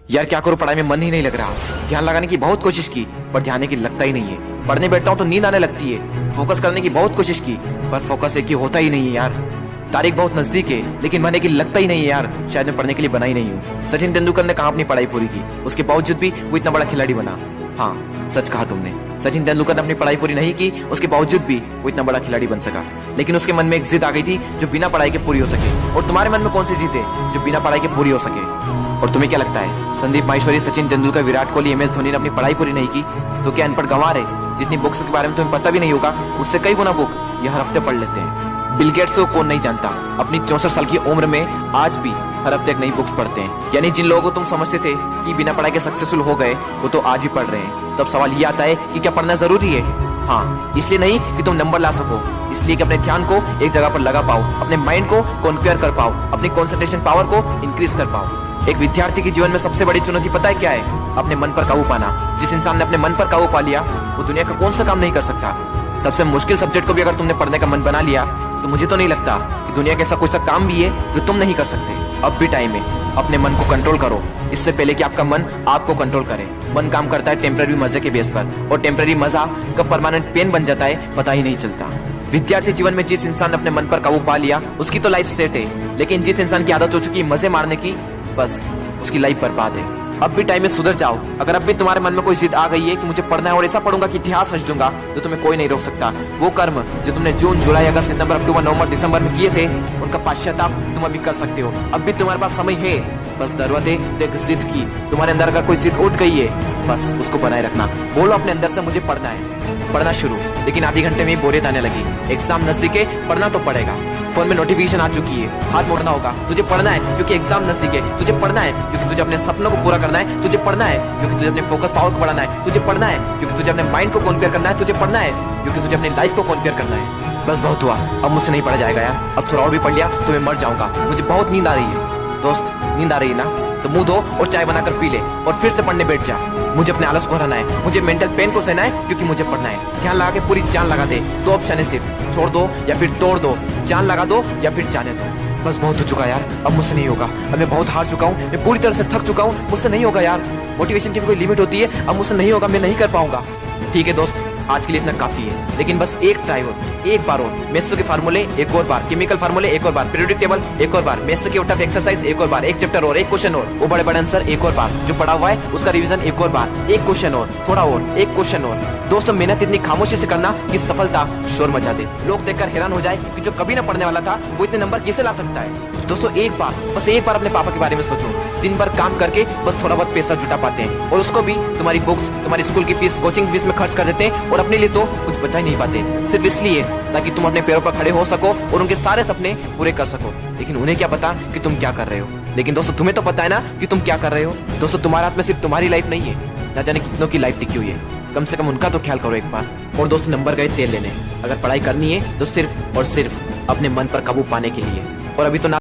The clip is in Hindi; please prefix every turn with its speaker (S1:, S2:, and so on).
S1: यार क्या करूं, पढ़ाई में मन ही नहीं लग रहा। ध्यान लगाने की बहुत कोशिश की पर ध्यान की लगता ही नहीं है। पढ़ने बैठता हूं तो नींद आने लगती है। फोकस करने की बहुत कोशिश की पर फोकस एक ही होता ही नहीं है यार। तारीख बहुत नजदीक है लेकिन मन की लगता ही नहीं है यार। शायद मैं पढ़ने के लिए बना ही नहीं हूँ। सचिन तेंदुलकर ने कहाँ अपनी पढ़ाई पूरी की, उसके बावजूद भी वो इतना बड़ा खिलाड़ी बना। हाँ सच कहा तुमने, सचिन तेंदुलकर ने अपनी पढ़ाई पूरी नहीं की, उसके बावजूद भी वो इतना बड़ा खिलाड़ी बन सका। लेकिन उसके मन में एक जिद आ गई थी जो बिना पढ़ाई के पूरी हो सके। और तुम्हारे मन में कौन सी जिद है जो बिना पढ़ाई के पूरी हो सके? और तुम्हें क्या लगता है संदीप माहेश्वरी, सचिन तेंदुलकर, विराट कोहली, MS धोनी ने अपनी पढ़ाई पूरी नहीं की तो क्या अनपढ़ गंवार है? जितनी बुक्स के बारे में तुम्हें पता भी नहीं होगा उससे कई गुना बुक ये हर हफ्ते पढ़ लेते हैं। बिल गेट्स को कौन नहीं जानता, अपनी 64 साल की उम्र में आज भी हर हफ्ते एक नई बुक्स पढ़ते हैं। यानी जिन लोगों को तुम समझते थे कि बिना पढ़ाई के सक्सेसफुल हो गए वो तो आज भी पढ़ रहे हैं। तब सवाल ये आता है कि क्या पढ़ना जरूरी है? हाँ, इसलिए नहीं कि तुम नंबर ला सको, इसलिए कि अपने ध्यान को एक जगह पर लगा पाओ, अपने माइंड को कॉन्क्वेयर कर पाओ, अपनी कॉन्सेंट्रेशन पावर को इंक्रीज कर पाओ। एक विद्यार्थी के जीवन में सबसे बड़ी चुनौती पता है क्या है? अपने मन पर काबू पाना। जिस इंसान ने अपने मन पर काबू पा लिया वो दुनिया का कौन सा काम नहीं कर सकता। सबसे मुश्किल सब्जेक्ट को भी अगर तुमने पढ़ने का मन बना लिया तो मुझे तो नहीं लगता कि दुनिया का ऐसा कोई सा काम भी है जो तुम नहीं कर सकते। अब भी टाइम है, अपने मन को कंट्रोल करो इससे पहले कि आपका मन आपको कंट्रोल करे। मन काम करता है टेम्पररी मजे के बेस पर और टेम्पररी मजा कब परमानेंट पेन बन जाता है पता ही नहीं चलता। विद्यार्थी जीवन में जिस इंसान ने अपने मन पर काबू पा लिया उसकी तो लाइफ सेट है, लेकिन जिस इंसान की आदत हो चुकी है मजे मारने की, बस उसकी लाइफ बर्बाद है। अब भी टाइम में सुधर जाओ। अगर अब भी तुम्हारे मन में कोई जिद आ गई है कि मुझे पढ़ना है और ऐसा पढ़ूंगा कि इतिहास रच दूंगा तो तुम्हें कोई नहीं रोक सकता। वो कर्म जो तुमने जून, जुलाई, अगस्त, सितंबर, अक्टूबर, नवंबर, दिसंबर में किए थे उनका पश्चाताप तुम अभी कर सकते हो। अब भी तुम्हारे पास समय है, बस जरूरत है तो एक जिद की। तुम्हारे अंदर अगर कोई जिद उठ गई है बस उसको बनाए रखना। बोलो अपने अंदर से मुझे पढ़ना है, पढ़ना शुरू। लेकिन आधे घंटे में बोरियत आने लगी, एग्जाम नजदीक है, पढ़ना तो पड़ेगा। फोन में नोटिफिकेशन आ चुकी है, हाथ मोड़ना होगा, तुझे पढ़ना है क्योंकि एग्जाम नजदीक है, तुझे पढ़ना है क्योंकि तुझे अपने सपनों को पूरा करना है, तुझे पढ़ना है क्योंकि तुझे अपने फोकस पावर को बढ़ाना है, तुझे पढ़ना है क्योंकि तुझे अपने माइंड को कॉन्क्वेयर करना है, तुझे पढ़ना है क्योंकि तुझे अपनी लाइफ को कॉन्क्वेयर करना है। बस बहुत हुआ, अब मुझसे नहीं पढ़ा जाएगा यार। अब थोड़ा और भी पढ़ लिया तो मैं मर जाऊंगा। मुझे बहुत नींद आ रही है। दोस्त नींद आ रही है ना तो मुंह धो और चाय बनाकर पी ले और फिर से पढ़ने बैठ जा। मुझे अपने आलस को हराना है, मुझे मेंटल पेन को सहना है क्योंकि मुझे पढ़ना है। ध्यान लगा के पूरी जान लगा दे। दो ऑप्शन है सिर्फ, छोड़ दो या फिर तोड़ दो, जान लगा दो या फिर जाने दो। बस बहुत हो चुका यार, अब मुझसे नहीं होगा। अब मैं बहुत हार चुका हूँ, मैं पूरी तरह से थक चुका हूँ। मुझसे नहीं होगा यार, मोटिवेशन की भी कोई लिमिट होती है। अब मुझसे नहीं होगा, मैं नहीं कर पाऊंगा। ठीक है दोस्त, आज के लिए इतना काफी है, लेकिन बस एक ट्राई और, एक बार और। मेथ्स के फार्मूले एक और बार, केमिकल फार्मूले एक और बार, पीरियोडिक टेबल एक और बार, मेथ्स के टफ एक्सरसाइज एक और बार, एक चैप्टर और, एक क्वेश्चन और, वो बड़े बड़े आंसर एक और बार, जो पढ़ा हुआ है उसका रिवीजन एक और बार, एक क्वेश्चन और, थोड़ा और, एक क्वेश्चन और। दोस्तों मेहनत इतनी खामोशी से करना कि सफलता शोर मचा दे। लोग देखकर हैरान हो जाए कि जो कभी ना पढ़ने वाला था वो इतने नंबर कैसे ला सकता है। दोस्तों एक बार, बस एक बार अपने पापा के बारे में सोचो। दिन भर काम करके बस थोड़ा बहुत पैसा जुटा पाते हैं और उसको भी तुम्हारी बुक्स, तुम्हारी स्कूल की फीस, कोचिंग फीस में खर्च कर देते हैं और अपने लिए तो कुछ बचा ही नहीं पाते, सिर्फ इसलिए ताकि तुम अपने पैरों पर खड़े हो सको और उनके सारे सपने पूरे कर सको। लेकिन उन्हें क्या पता कि तुम क्या कर रहे हो। लेकिन दोस्तों तुम्हें तो पता है ना कि तुम क्या कर रहे हो। दोस्तों तुम्हारे हाथ में सिर्फ तुम्हारी लाइफ नहीं है, ना जाने कितनों की लाइफ टिकी हुई है। कम से कम उनका तो ख्याल करो एक बार। और दोस्तों नंबर गए तेल लेने, अगर पढ़ाई करनी है तो सिर्फ और सिर्फ अपने मन पर काबू पाने के लिए। और अभी तो ना